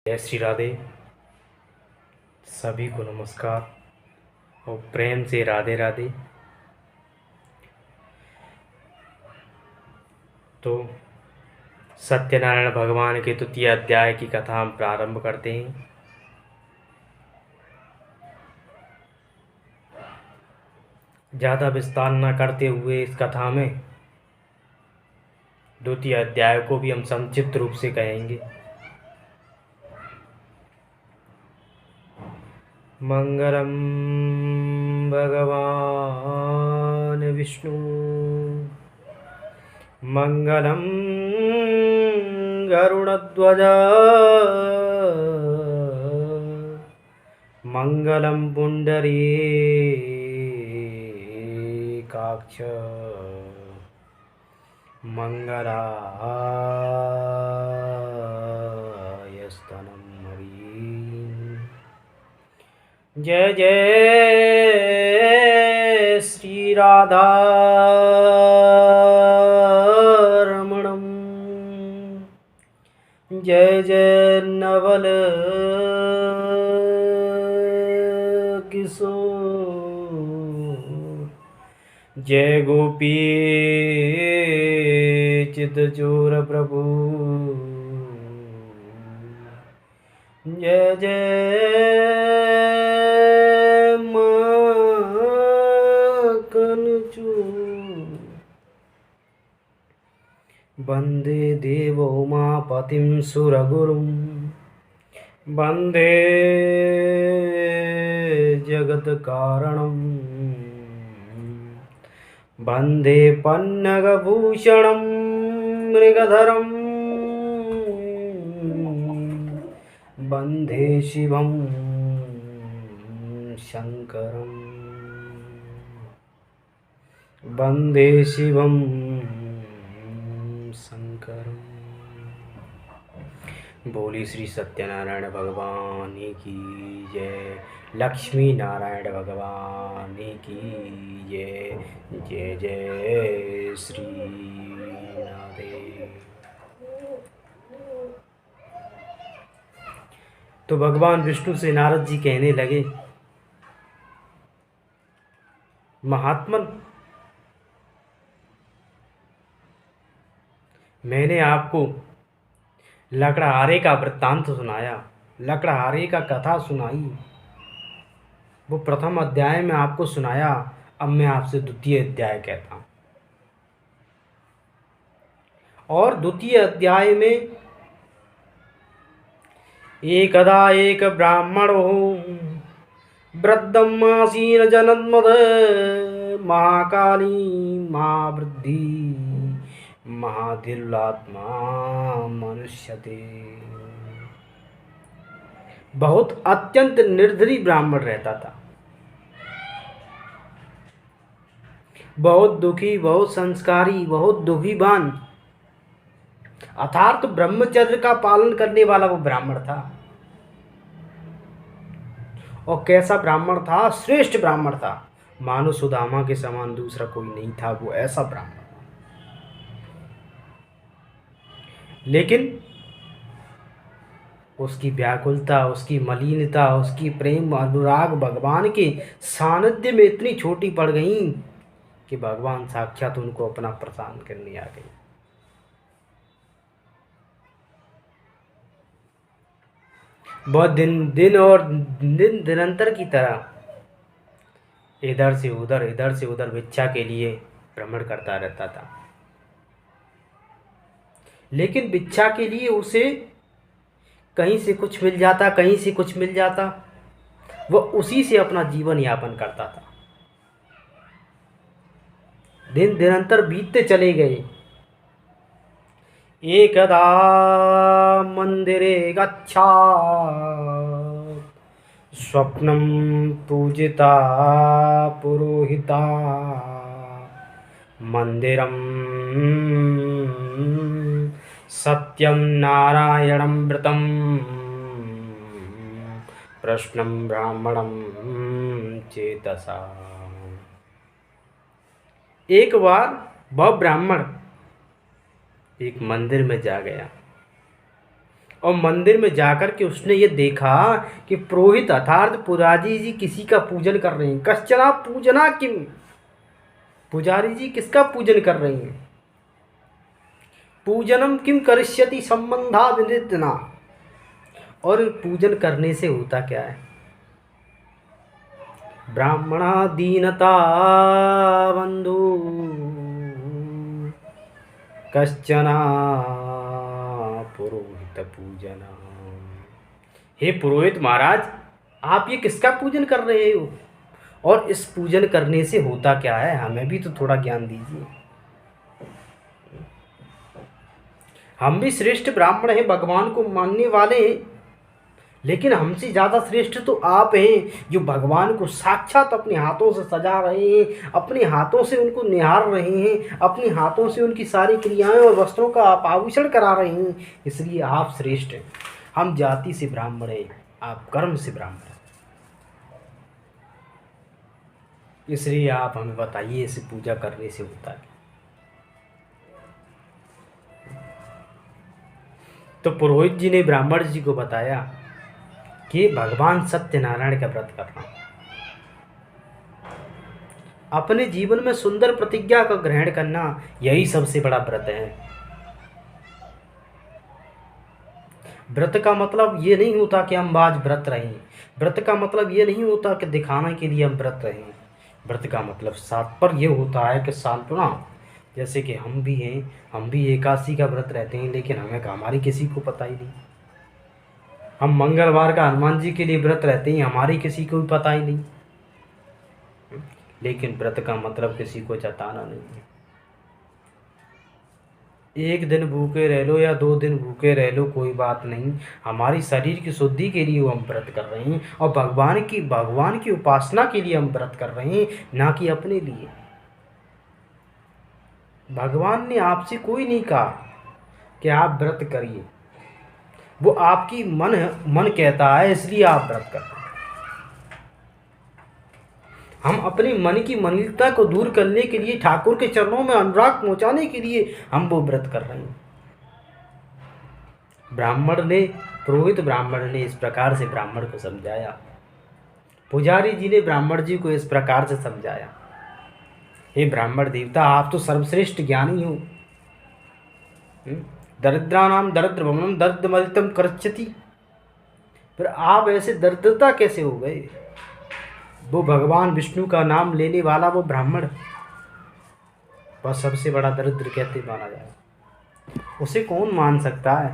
जय श्री राधे। सभी को नमस्कार और प्रेम से राधे राधे। तो सत्यनारायण भगवान के तृतीय अध्याय की कथा हम प्रारंभ करते हैं। ज़्यादा विस्तार न करते हुए इस कथा में द्वितीय अध्याय को भी हम संक्षिप्त रूप से कहेंगे। मंगलम भगवान विष्णु मंगलम गरुड़ध्वज मंगलम पुंडरीकाक्ष मंगलायस्तनं हरि। जय जय श्री राधा रमणम, जय जय नवल किशोर, जय गोपी चितचोर प्रभु, जय जय माखन चूर। वंदे देवो उमापतिं सुरगुरुं, वंदे जगत्कारणं, वंदे पन्नगभूषणं मृगधरं, वंदे शिवं शंकरं, वंदे शिवं शंकरं। बोली श्री सत्यनारायण भगवान की जय, लक्ष्मी नारायण भगवान की जय। जय जय श्री राधे। तो भगवान विष्णु से नारद जी कहने लगे, महात्मन, मैंने आपको लकड़हारे का वृत्तांत सुनाया, लकड़हारे का कथा सुनाई, वो प्रथम अध्याय में आपको सुनाया। अब मैं आपसे द्वितीय अध्याय कहता हूँ। और द्वितीय अध्याय में एकदा एक ब्राह्मणो वृद्धम् आसीन जनन्मद महाकाली महावृद्धि महाधिलात्मा मनुष्यते। बहुत अत्यंत निर्दयी ब्राह्मण रहता था, बहुत दुखी, बहुत संस्कारी, बहुत दुखीवान, अर्थात ब्रह्मचर्य का पालन करने वाला वो ब्राह्मण था। और कैसा ब्राह्मण था? श्रेष्ठ ब्राह्मण था, मानो सुदामा के समान दूसरा कोई नहीं था, वो ऐसा ब्राह्मण था। लेकिन उसकी व्याकुलता, उसकी मलिनता, उसकी प्रेम अनुराग भगवान के सानिध्य में इतनी छोटी पड़ गई कि भगवान साक्षात उनको अपना प्रदान करने आ गए। बहुत दिन और दिन निरंतर की तरह इधर से उधर भिक्षा के लिए भ्रमण करता रहता था। लेकिन भिक्षा के लिए उसे कहीं से कुछ मिल जाता, कहीं से कुछ मिल जाता, वह उसी से अपना जीवन यापन करता था। दिन निरंतर बीतते चले गए। एकदा मंदिरे गच्छात् स्वप्नं पूजिता पुरोहिता मंदिरं सत्यं नारायणं व्रतं प्रश्नं ब्राह्मणं चेतसा। एक बार वह ब्राह्मण एक मंदिर में जा गया और मंदिर में जाकर के उसने ये देखा कि पुरोहित अर्थात पुजारी जी किसी का पूजन कर रहे हैं। कश्चना पूजना किम, पुजारी जी किसका पूजन कर रही हैं? पूजनम किम करिष्यति संबंधा विनिर्जना। और पूजन करने से होता क्या है? ब्राह्मणा दीनता बंधु कश्चना पुरोहित पूजना। हे पुरोहित महाराज, आप ये किसका पूजन कर रहे हो? और इस पूजन करने से होता क्या है? हमें भी तो थोड़ा ज्ञान दीजिए। हम भी श्रेष्ठ ब्राह्मण हैं, भगवान को मानने वाले हैं, लेकिन हमसे ज़्यादा श्रेष्ठ तो आप हैं जो भगवान को साक्षात अपने हाथों से सजा रहे हैं, अपने हाथों से उनको निहार रहे हैं, अपने हाथों से उनकी सारी क्रियाएं और वस्त्रों का आभूषण करा रहे हैं। इसलिए आप श्रेष्ठ हैं। हम जाति से ब्राह्मण हैं, आप कर्म से ब्राह्मण हैं। इसलिए आप हमें बताइए, इसे पूजा करने से होता है? तो पुरोहित जी ने ब्राह्मण जी को बताया कि भगवान सत्यनारायण का व्रत करना, अपने जीवन में सुंदर प्रतिज्ञा का ग्रहण करना, यही सबसे बड़ा व्रत है। व्रत का मतलब ये नहीं होता कि हम आज व्रत रहें। व्रत का मतलब ये नहीं होता कि दिखाने के लिए हम व्रत रहें। व्रत का मतलब तात्पर्य ये होता है कि सांत्वना, जैसे कि हम भी हैं, हम भी एकादशी का व्रत रहते हैं, लेकिन हमारी किसी को पता ही नहीं। हम मंगलवार का हनुमान जी के लिए व्रत रहते हैं, हमारी किसी को भी पता ही नहीं। लेकिन व्रत का मतलब किसी को जताना नहीं है। एक दिन भूखे रह लो या 2 दिन भूखे रह लो, कोई बात नहीं। हमारी शरीर की शुद्धि के लिए हम व्रत कर रहे हैं, और भगवान की उपासना के लिए हम व्रत कर रहे हैं, ना कि अपने लिए। भगवान ने आपसे कोई नहीं कहा कि आप व्रत करिए, वो आपकी मन कहता है, इसलिए आप व्रत करते हैं। हम अपने मन की मलिनता को दूर करने के लिए, ठाकुर के चरणों में अनुराग पहुंचाने के लिए हम वो व्रत कर रहे हैं। पुरोहित ब्राह्मण ने इस प्रकार से ब्राह्मण को समझाया। पुजारी जी ने ब्राह्मण जी को इस प्रकार से समझाया, हे ब्राह्मण देवता, आप तो सर्वश्रेष्ठ ज्ञानी हो। दरिद्राणाम दरिद्र भवनम दरिद्रमलितम कर्चति। फिर आप ऐसे दरिद्रता कैसे हो गए? वो भगवान विष्णु का नाम लेने वाला वो ब्राह्मण, वह सबसे बड़ा दरिद्र कहते माना जाए। उसे कौन मान सकता है?